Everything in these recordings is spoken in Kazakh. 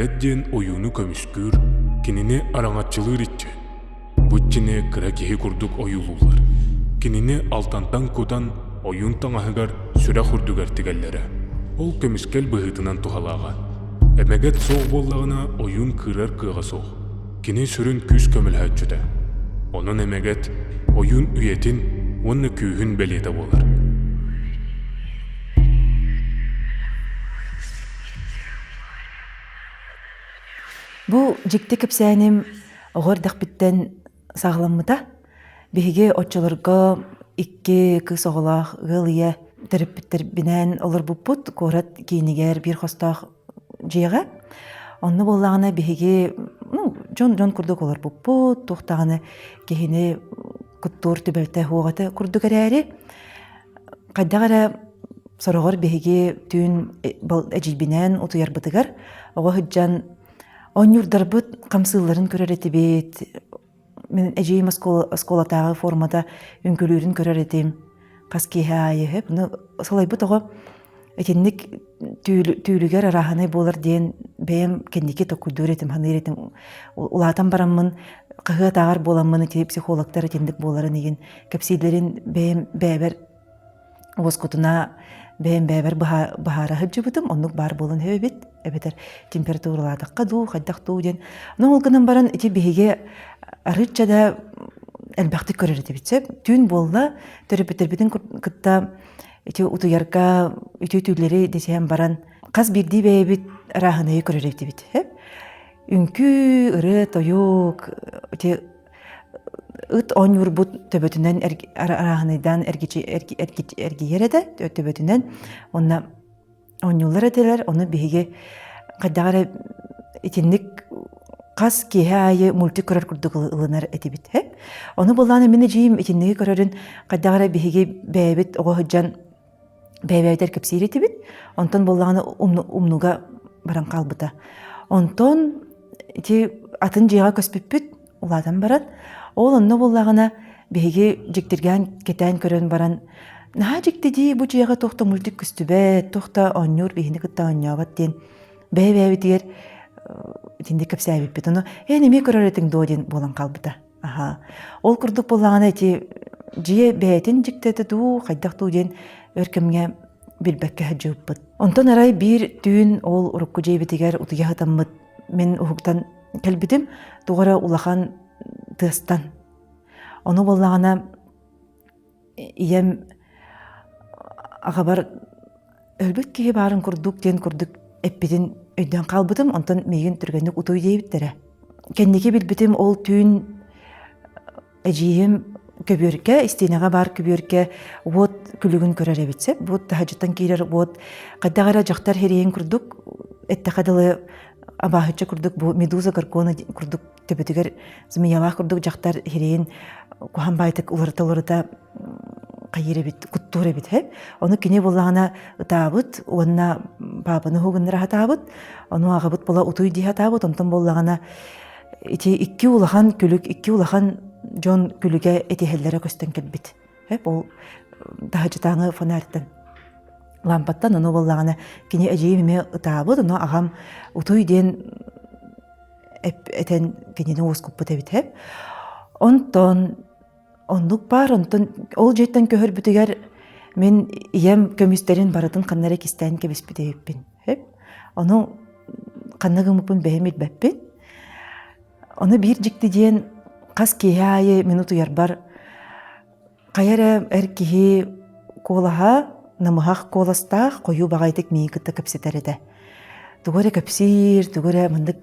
Эмегет ден оюну көмүскүр, кинини араңатчылыр итче. Бутчине кыра кихи курдук оюлулар. Кинини алтантан кодан оюн таңахыгар сүрэ хурдугар тигеллere. Ол көмүскел быһытынан тухалага. Эмегет соқ боллағына оюн кырар кыга соқ. Кини сүрүн күс көмүлһәччүдэ. Онун эмегет оюн үйетин онны күйүн белете болар. Бу жикти кепсәнем оғырдақ біттен сағыламмыта. Беге отчылырға икки кыз оғылақ ғылия тіріппіттір бінен олар бұппыт көрат кейінігер бір қостақ жиға. Онны болағына беге жон күрдік олар бұппыт, тоқтағыны кейіні күттур түбәлті хуғаты күрдік әрі. Қайдағыра сұрағыр беге түйін әжейбінен ұтыяр бұтығар. Оға хүджан онюрдарбыт қамсыларын көрер еті бет. Мен әжейім осколатағы формада үнкөлерін көрер етім. Қаскеге айы. Солай бұт оға әтеннік түйілігер араханы болар дейін бәйім кендеке тоқыдыр етім, ханыр етім. Улатан барамын, қығы тағар боламын, психологтар әтендік боларын еген. Кәпсейлерін бәйім бәйбір оскотына бәйім бәйбір бағара хүджі бұтым, онық бар болын өбет. Эбетер температуралардаққа ду, қайдақ ду ден. Но ол күнін баран эти беге арытчада әлбәқті көрер еті бітсеп. Түйін болла, төріпетербетін күтта эти утуярға, эти түйлері десем баран қаз бірді бәйбет арағынайы көрер еті бит. Үнкі, ұры, тойук, ұт оңыр бұт төбетінен арағынайдан әргейер еді, төбетінен онна оңюлар әділер, оны беге қайдағары етінік қас кеге айы мульти көрер күрдік ұлынар әтебет. Оны болғаны мені жейім етінігі көрерін қайдағары беге бәйбет оға хүджан бәйбәйдер кепсейір әтебет. Онтон болғаны умнуға баран қалбыта. Онтон атын жиға көспіппет ұладан баран. Ол онны болғаны беге жектірген кетен көрен баран. Наға жекті дей, бұ жиға тоқта мультик күстібе, тоқта оңнур бейіні күтта оңнуағат дейін. Бәй дегер динді көпсі әбіппет. Оны, неме көрер етің дойден болан қалбыта. Ол күрдік болағына әте жие бәйтін жектеті ду, қайдақ ду дейін өркімге білбәкке әджі өппіт. Онтан арай бір түйін ол ұрыққы жей бетегер ұтыға хатаммыт. Мен ұхықтан кәлбітім, туғара улахан тыстан. Оны болағына ием ағабар өлбіт кейі барын күрдік ден күрдік әппетін өйден қалбытым, онтан мейін түргенік ұтой дейбіттірі. Кәндеке білбітім ол түйін әжейім көберке, істенеға бар көберке от күлігін көрер әбітсе. От тахаджыттан кейлер от қайдағара жақтар херейін күрдік, әтті қадылы абахытча күрдік, бұл медуза гарконы күрдік төбетігер змеялақ күрдік жақтар херейін кухан байтық ұлырта қайыр бит, құттур бит. Оны кене болағына ұтабыт, онына бабыны хуғыныр атабыт, оны ағабыт бола ұтуй дей атабыт, онтан болағына икки улахан күлік, икки улахан жон күліге әтехеллері көстен келбит. Ол тахаджытаңы фонарттан лампаттан, оны болағына кене әжеймеме ұтабыт, оны ағам ұтуй ден әтен кенені оскуппыт әбит. Онлық бар, ол жеттен көхір бүтігер мен ием көмістерін барытын қаннары кестәйін кебес бүтігіппін. Оны қаннығым ұпын бәймет бәппін. Оны бір жікті дейін қас кейі айы минуту ярбар. Қайары әр кейі қолаға, намығақ қоластақ қойу бағайтық мейін күтті көпсетер еді. Тұғыры көпсер, тұғыры мұндық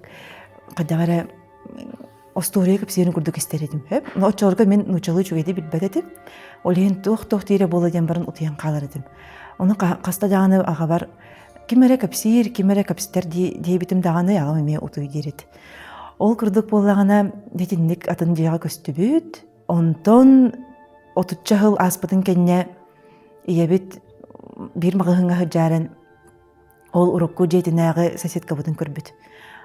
қадағары Остория көпсерін күрдік істер едім. Отчаларға мен нұчалы жүгейді білбәд едім. Олейін тоқ дейре боладен барын ұтыян қалар едім. Оны қаста дағаны аға бар, кемәрі көпсер, кемәрі көпсетер дейбітім дағаны ағам еме ұтуй дереді. Ол күрдік болағына детінлік атын жиға көсті бүйт. Онтон отутча хыл аспытын кәнне иебет бір мағығыңа хүджарын ол ұрыққу жейтінәғы сәсетка бұтын көрбіт.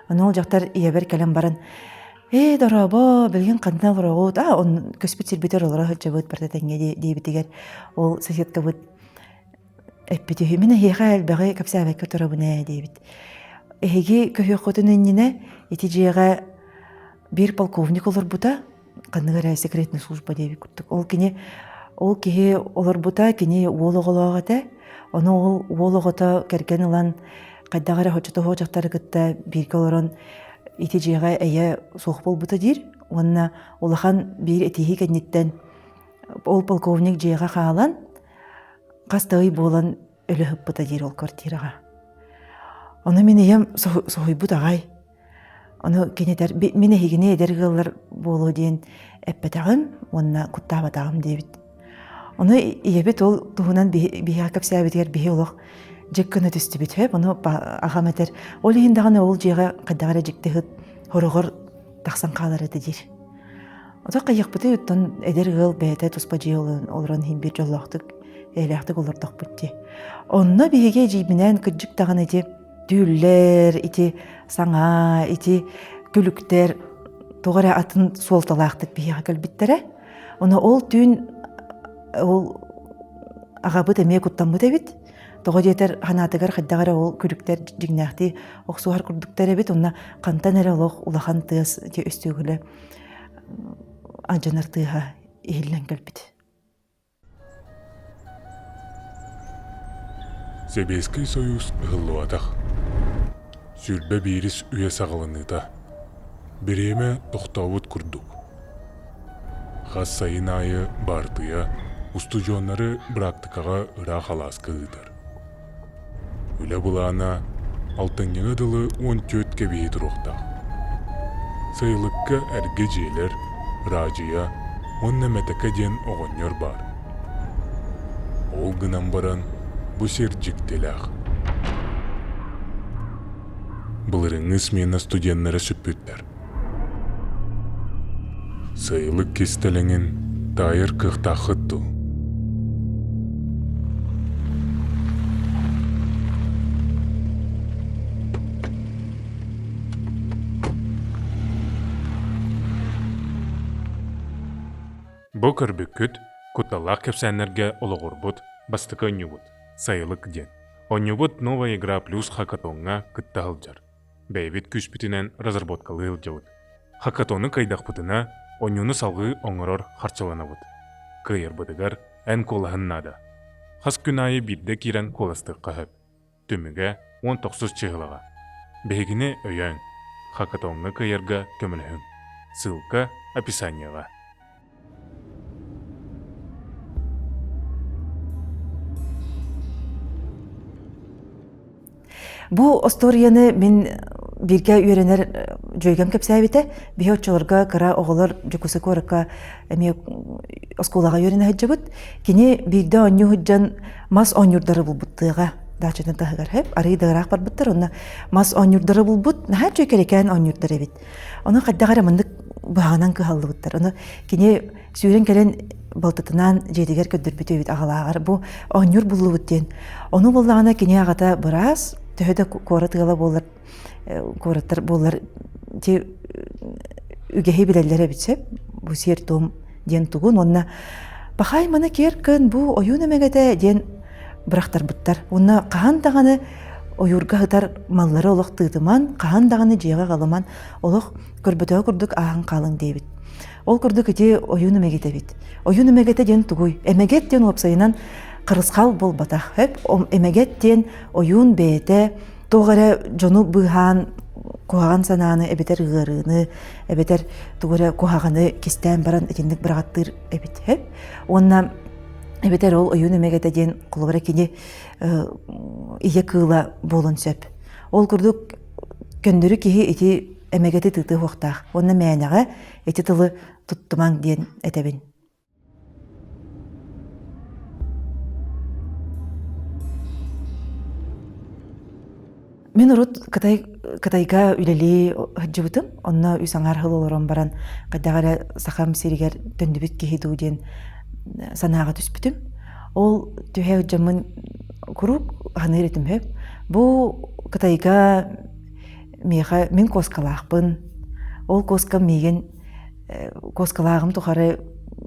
Оны ол жақтар иебер кәлем барын дораба, білген қандына ұрағыт, он көспіт сербетер олыра хүтчабыт бартатанге дейбітігер ол сәсетка бұт әппеті. Мені хеға әлбәғі көпсі әбәкке тұрабына дейбіт. эһиги көһүөхөтүн иннине ити жиэҕэ бир полковник олорбута канныгара секретный служба диэби курдук. Ол киһи олорбута кини уологолоогата, ону ол уологото керген ылан кайдагара хочотоһо жактары кытта бирге олорон ити жиэҕэ эйэ суох болбута дир. Уонна улахан бир этиһи кэнниттен ол полковник жиэҕэ хаалан кастыгый буолан өлөһүппута дир ол квартирага. Ону мен эйэм соһуйбут агай. Ону кенетер мен эһигине эдергылар буолу диэн эппетагым, уонна куттаабатагым диэбит. Ону иебит ол туһунан биһига кэпсээбитигэр биһи олох жеккыны түстүбүт хэп, ону агамэтер ол иһиндаганы ол жиэҕэ кайдагара жиктыһыт хорогор тахсан хаалар эти дир. Ото кайыкпыты уттан эдергыл бээтэ туспа жии олорон химбир жоллоохтук элэхтик олордохпут ди. Онно биһиге жийбинэн кыджык таган ити түүллэр, ити саңа, ити күлүктер тугара атын суолталаахтык биһига кэлбиттере. Ону ол түүн ол агабыт эмие куттамбыт эбит. Того диэтер ханаатыгар хайдагара ол күлүктер жигнэхти оксугар курдуктар эбит. Онна кантан эре олох улахан тыас ти өстүгүлэ ажанар тыга ихиллен кэлбит. Советский Союз ыллуатах. Сүрбе бирис үйе сағылыныта. Биреме тоқтауыт курдук. Хас сайын айы бартыя, устужоннары практикаға ыра халас кыыдар. Үлі бұлана алтынныңы дылы 14 кебейі тұруқтақ. Сайылыққа әрге жейлер, ражия, онна мәтәкә ден оғынер бар. Ол гынан баран бұ серджіктеләқ. Бұлырыңыз мені студенттері сүппіттер. Сайылық кестеліңін тайыр кықтақытту. Бұ көрбіккіт куталақ кепсәнерге олығырбұт бастықы онюбут. Сайылық ден. Онюбут новая игра плюс хакатонға кыттағылжар. Бәйбет күшпітінен разработкалы жылжауыт. Хакатоны кайдақпытына онюны салғы оңырор харчаланабыт. Кыйыр бұдығар ән колағыннада. Хас күн айы бидді кирен коластық қағып. Түміге 19 чығылыға. Бәйгіне өйен. Хакатонғы кыйырға көмілігін. Ссылка описанияға. Бу историяны мен бирге үйренер жойгам кепсәбите, биһоччолорга кара оголор жукусы коракка эме осколага үйренә хаҗыбыт. Кини бирде оню хуҗан мас онюрдары булбыттыга дачаны тагыр хеп, ары дагырак бар буттар, онна мас онюрдары булбут, наһа чөкелекән онюрдары бит. Аны каддагара мындык баганан кыһаллы буттар. Аны кини сүйрен келен балтытынан жедигер көддөрбүтө бит агалагар бу онюр булбут ден. Оны буллагана кини агата бираз төһөдө коратыгала болар, кораттар болар те үгеһи билеллере битсеп, бу сертом ден тугун, онна бахай мана керкін бу оюн эмегете ден бырактар буттар. Онна кахан даганы оюрга хытар маллары олох тыытыман, кахан даганы жыйга каламан олох көрбөтө курдук ахан калың дебит. Ол курдук ити оюн эмегете бит. Оюн эмегете ден тугуй. Эмегет ден опсайынан кырыскал болбатах хеп, эмегет ден оюн бете тоғара жону быхан куаган сананы эбетер гырыны, эбетер тоғара куаганы кистен баран этинник бирагаттыр эбит хеп. Онна эбетер ол оюн эмегете ден кулубара кини ие кыла болун сөп. Ол курдук көндөрү кихи ити эмегети тыты хуактах. Онна мээнага эти тылы туттуман ден этебин. Мен урут кытайга үлели хаджыбытым, онна үсаңар хыл олорон баран кайдагара сахам сиригер төндүбүт кихи ден санаага түспүтүм. Ол түһэ жамын курук ханырытым хеп. Бу кытайга мен коскалаахпын. Ол коска меген коскалаагым тухары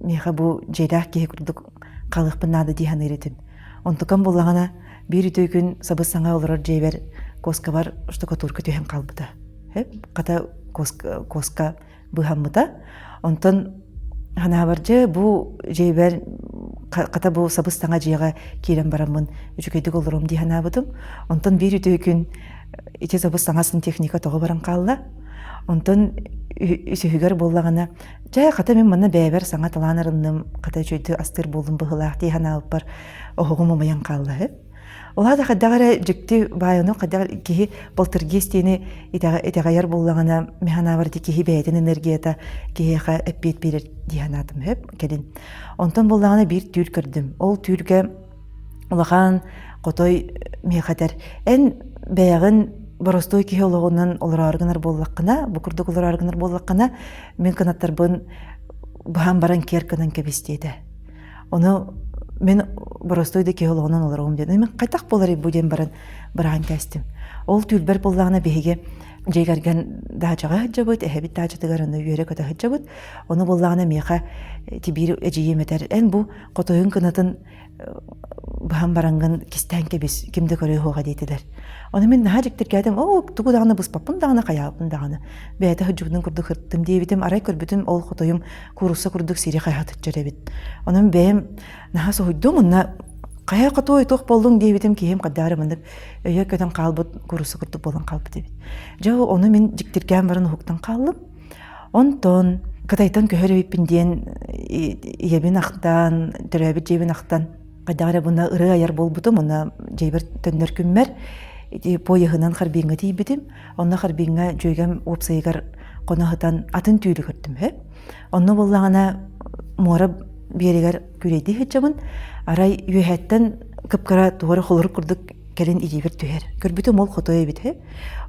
меха бу жейдах кихи курдук калыкпын нады ди ханырытым. Онтукан боллагана бир үтө күн сабыс саңа олорор жейбер коска бар штукатурка түйен қалбыта. Қата коска бұхамыта. Онтон хана бар же бу жейбер ката бу сабыстаңа жыйга кирен барамын үчүкөйдүк олорум ди хана бутум. Онтон бир үтө күн иче сабыстаңасын техника тога баран калла. Онтон үсүгөр боллагана жай ката мен мана бэбер саңа таланарынным ката чөйдү астыр болдум быгылаак ди хана бар огугум маян калла. Олар да кадагара жикти байыны кадагар кихи былтыргестени итагаяр боллагана механа бар ди кихи бэйден энергията кихиха эппет берер ди ханатым келин. Онтон боллагана бир түүл көрдүм. Ол түүлгө улахан котой мехатер эн бэягын боростой кихи ологунан олораргынар боллаккына, букурдук олораргынар боллаккына мен канаттарбын бахан баран керканан кебистейди. Оны мен боростойды кихи ологунан олорогум дедим. Мен кайтак болар буден баран кастым. Ол түүлбер боллагына беге жейгарген дачага хаджабыт, эхебит дачатыгараны үйөрө көтө хаджабыт. Оны боллагына меха тибир эжиеметер. Эн бу котойун кынатын бахан баранган кистен кебис кимде көрө хога дейтилер. Оны мен наха жиктер кәдім, тугу дағаны бұспаппын дағаны, қаяпын дағаны. Бәйті хүджігінің күрдік хырттым дейбітім, арай көрбітім ол құтойым құруса күрдік сири қаяқытып жарабет. Оның бәйім наха соғыдым, онна қая құтой тоқ болдың дейбітім кейім қаддары мындып, өйе көтін қалбыт, құруса күрдік болын қалбыт дейбет. Жау оны мен жиктер кәм барын ұқтан қалым. Онтон кытайтан көхөребеппін дейін ебін ақтан, түрәбет жебін ақтан. Қаддары бұна ұры аяр болбытым, оны жейбір төннер күммер. Пояғынан қарбиңға дейбітім, онна қарбиңға жойгам опсайығар қонағытан атын түйілі көрдім. Онна болағына мора берегер көрейді хетчамын, арай үйәттен кыпкара туғары қолыр күрдік кәрін идебір түйер. Көрбітім ол қотой бет.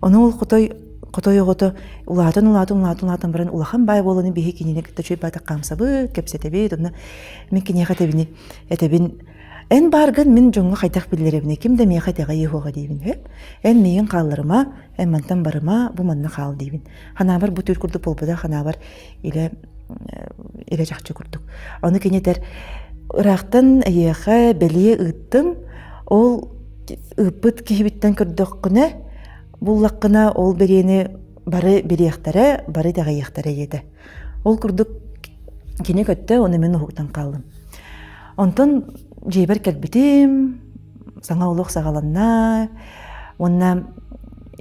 Оны ол қотой оғыты улатын баран улахан бай болыны бейі кенене кітті жөй бата қамсабы, кәпсетебет, онна мен кенеға тәбіні әтәбін Эн баргын мен жоңға қайтақ білдеребіне, кімді мен қайтаға ехоға дейбін. Эн мейін қалырыма, эн мантан барыма, бұл манна қал дейбін. Хана бар бұт үркүрді болбада, хана бар иле жақчы күрдік. Оны кенетер, ұрақтан әйеға бәлие ұттым, ол ұппыт кейбіттен күрдік күні, бұл лаққына ол берені бары берияқтары, бары дағаяқтары еді. Ол күрдік кене көтті, оны мен ұғықтан қалдым. Онтон жейбер кәлбітім, саңа олық сағаланна, онна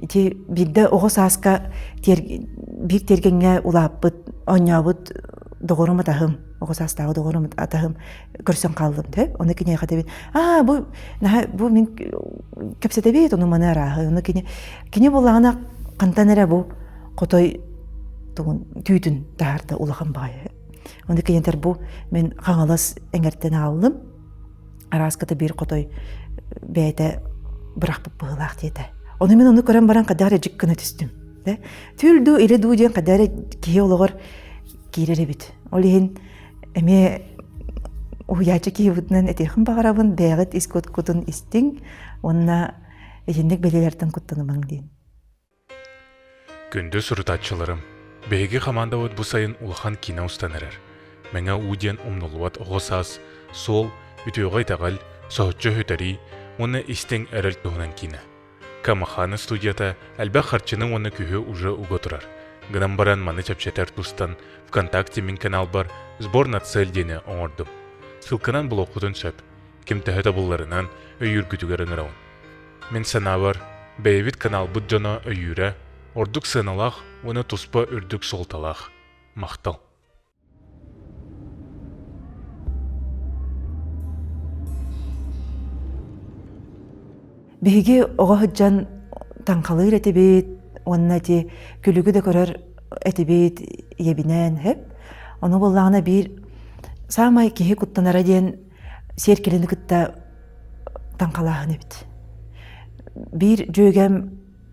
бірді оғыз асқа бір тергенге улаппыт, оңябыт доғырым атағым, оғыз астағы доғырым атағым көрсен қалдым. Оны кене қадабен, бұл мен көпсетебет, оны маны арағы. Оны кене болағына қантан әрі бұл қотой түйдің дағарды улаған бағай. Оны кенетер бұл мен қаңалас әңерттен алым, араската бір қотой бәйті бұрақ бұп бұғылақ деді. Оны мен оны көрен баран қадары жік күні түстім. Түлді, елі ду ден қадары кей олығыр кейлері біт. Ол ең әме ұячы кей бұтынан әтеқін бағарабын бәғыт искөт күтін істің, онына әжендік бәлелердің күттінімің дейін. Күнді сұрытатшыларым, бәйге қаманда өт бұл сайын ұлған кина ұстанырыр. Мәңа ұден ұмнулуат оғысас, сол, ütüğe tağal, soğutçu hüteri, onu isteng erel tuğunan kina. Kamahana studiyata, әлбә харчының оны күхі уже уготурар. Гынан баран маны чапчатар тустан, ВКонтакте min канал бар, сбор на цель дені оңырдым. Сылкынан бұл оқытын сөп, кем тәхеті бұлларынан өйір күтігерін рауын. Мен сана бар, бәйвит канал бұд жана өйірі, ордық сыналақ, оны туспа үрдік солталақ. Мақтал. Беге оға хүджан таңқалыр әтебет, онына те күлігі де көрір әтебет ебінен хеп. Оны болағына бір самай кеге күттанара ден серкеліні күтті таңқалағын әбет. Бір жөгем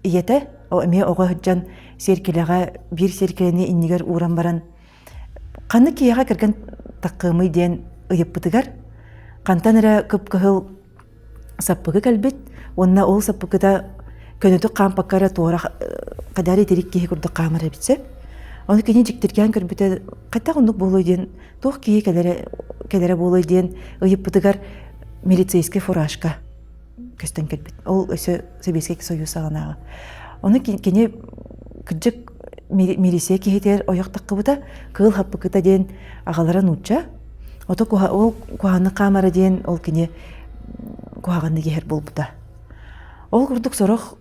иеті, әме оға хүджан серкеліға бір серкеліні иннігер уран баран. Қаны кеге кірген таққымы ден ұйып бұтығар. Қантан әрі көп күхіл саппығы кәлбет, онна ол саппығыда көнөтү қампаққара туара қадари терек кейі күрді қамыр әбітсе. Оны кене жіктерген көрбіті қайта құндық болу ден, тоқ кейі кәдері болу ден ұйып бұтығар милицейске фуражка көстөн келбит. Ол өсө Советский Союз агынагы. Оны кене кыджык мирисия кихетер ояктаккыбыта кыл хаппыкыта ден агалара нуча. Ото ол куханы камара ден ол кене кухаганды кехер болбута. Ол курдук сорогу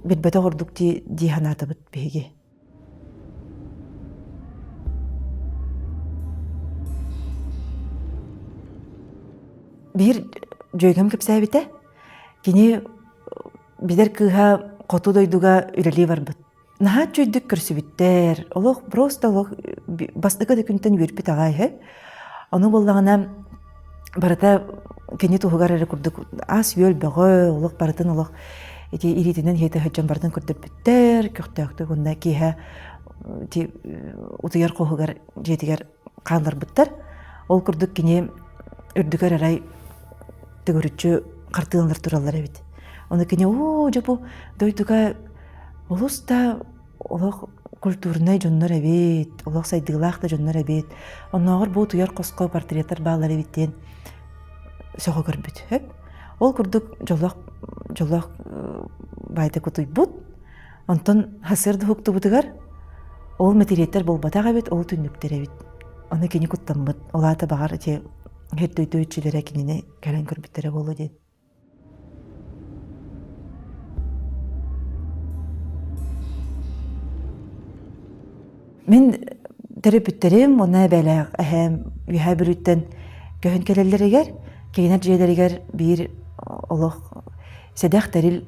билбете курдук ди ханатыбыт беге. Бир жойгам кепсәбите, кини бидер кыха коту дойдуга үрели барбыт. Наха чөйдүк көрсүбүттер, олох просто олох бастыка дөкүнтен үрпит агай, Оны боллагана барата кини тухугар эре курдук ас юл бөгө, олох баратын олох эти иритинен хете хаджан бартын көрдөппүттер, көктөктө гунда киха ти утуяр кохугар жетигер калдар буттар. Ол курдук кини үрдүгөр арай төгөрүчү картыылар туралар эбит. Оны кини жапу дойдуга улуста олох культурный жоннор эбит, олох сайдыылаах да жоннор эбит. Онногор бу туяр коско портреттер баалар эбиттен сого көрбүт. Ол курдук жолох байды кутуйбут. Онтон хасырды хуктубутугар ол материеттер болбатак эбит, ол түннүктер эбит. Оны кини куттамбыт. Олата багар же хеттөйдөөчүлөрө кинини кален көрбүттере болу дейт. Мен терапевттерим ona бәлә үһә бүрүттен көһөн келеллерегер, кейнер жейлерегер бир олох седах терил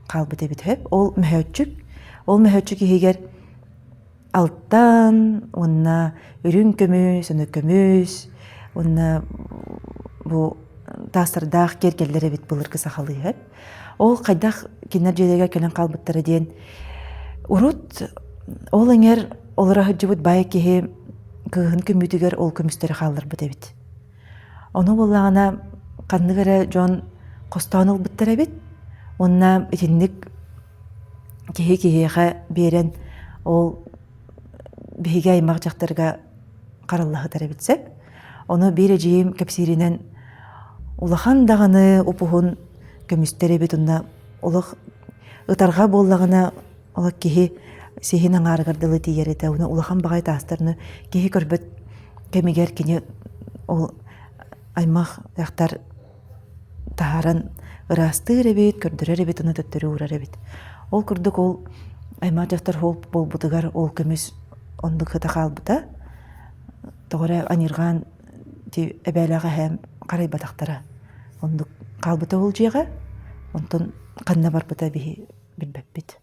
калбыт эбит хөп. Ол мөһөччүк ихигер алттан, онна үрүн көмүс, оны көмүс, онна бу тасырдах кергеллер эбит булыргы сахалы хөп. Ол кайдах кейнер жейлерегер келен калбыттары ден урут ол эңер олара хыджыбыт бая кеһи кыһын көмүтүгер ол көмүстөрү хаалларбыт эбит. Ону боллагана канныгара жон костоонул буттар эбит. Онна итинник кеһи-кеһиха берен ол биһиге аймак жактарга караллахытар эбитсеп. Ону бире жийим кепсиринен улахан даганы упуһун көмүстөр эбит. Онна олох ытарга боллагана олох кеһи сехин аңаргардылы тиерете, уны улахан багай тастарны кеһи көрбөт кемигер кини ол аймак яктар тахаран ырастыр эбит, көрдөрөр эбит, уны төттөрү урар эбит. Ол курдук ол аймак жактар болбутугар ол көмүс ондук хыта калбыта. Тогора анирган ти эбелага һәм карайбатактара ондук калбыта ол жега, онтон канна барбыта биһи билбеппит.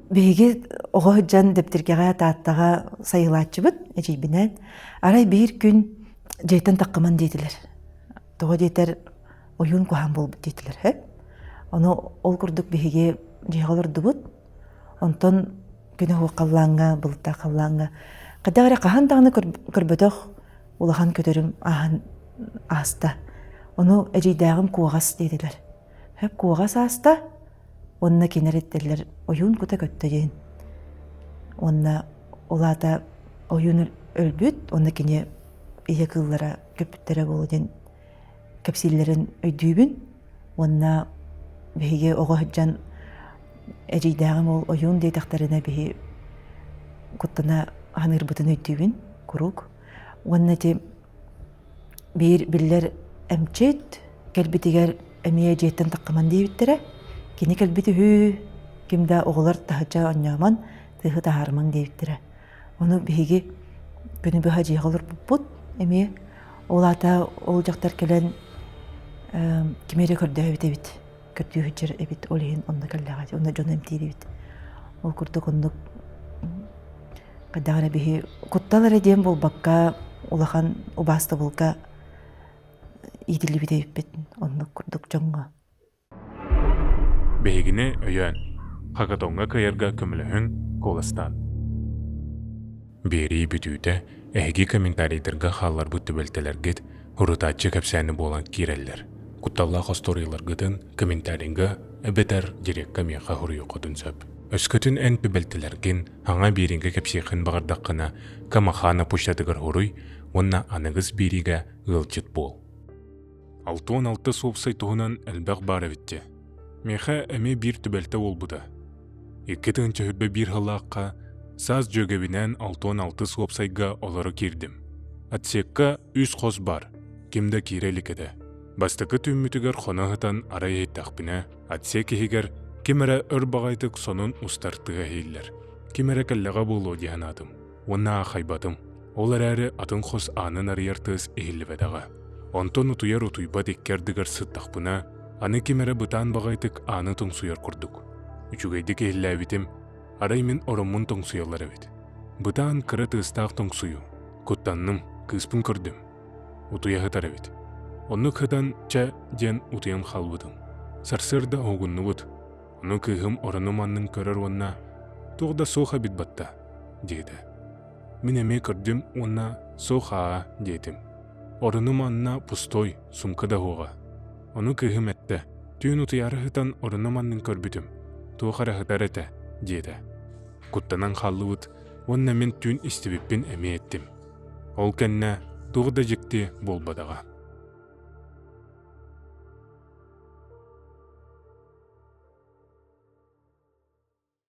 Биһиги ого жан дептиргега тааттага сайылаачыбыт эжибинен арай бир күн жейтен таккыман дейтилер. Того дейтер оюн кухан болбут дейтилер. Ону ол курдук биһиги жегалырдыбыт. Онтон күнү хуакаллаанга, былта каллаанга кадагара кахан тагыны көрбөтөх улахан көтөрүм ахан аста. Ону эжидагым куагас дейтилер. Куагас аста онна кинереттерлер оюн кута көттөйен. Онна олата оюн өлбүт, онна кине ие кыллара көпүттере болуден кепсиллерин өйдүүбүн. Онна биһиге ого жан эжидагым ол оюн дейтактарына биһи куттана ханырбытын өйдүүбүн курук. Онна те бир биллер эмчет келбитигер эмие жеттен таккаман дейбиттере. Кини келбити кимда оголар тахача онняман тыхы тахарман дейбиттире. Ону биһиги күнү быха жигалар буппут эми олата ол жактар келен кимере көрдөбүт эбит. Көрдүү жер эбит олин онда келдагат. Онда жон эмтирибит. Ол курдук ондук кадагара биһи кутталар эдем болбакка улахан убаста болка идилибит эбит. Ондук курдук жоңго. Бегине өйөн, хакатонга кайырга көмөлөһүн коластан. Бери бүтүүтэ эһиги комментарийдерге халлар бу төбөлтелергет хурутачы кепсәне болан киреллер. Кутталла хосторийлар гытын комментарийга эбетер дирекка меха хурую кодун сөп. Өскөтүн эн пибелтилерген аңа биринге кепсихэн бағардаққына камахана пуштатыгар хоруй, онна анығыз бириге ылчыт бол. 6-16 соопсай туһунан элбэх бары битте. Меха эме бир түбелте олбуда. Икки тыынча хүрбе бир халааққа саз жөгебинен 6-16 соопсайга олары кирдим. Атсекка үс қос бар, кимда киреликеде. Бастықы түммүтігер қонағытан арай еттақпіне, атсекихигер кимере өр бағайтык сонун устартыга хейлер. Кимере кәлләға болу диянадым. Онна ахайбатым. Олар әрі атын қос анын арыяртыз ehillibedaga. Онтон утуяр утуйба деккердігер сыттақпына, аны кимере бұтан бағайтык аны тоңсуяр құрдук. Үчугейдік ehillәбитим, арай мен ороммун тоңсуялар әбет. Бұтан кыры тыстақ тоңсую. Куттанным, кыспын көрдім. Утуяхытар әбет. Онны кыдан ча ден утуям халбыдым. Сарсырда оғынны бұд. Оны кыхым ораным аннын көрір онна, тоғда соха бит батта, деді. Мен әме көрдім онна соха дедім. Ораным анна пустой, сумкада хоға. Оны кыхым әтті, түйін утуяры хытан ораным аннын көрбітім, тоғара хытар әті, деді. Куттанан қаллы бұд, онна мен түйін істебіппен әме еттім. Ол кәнна тоғда жекті болбадаға.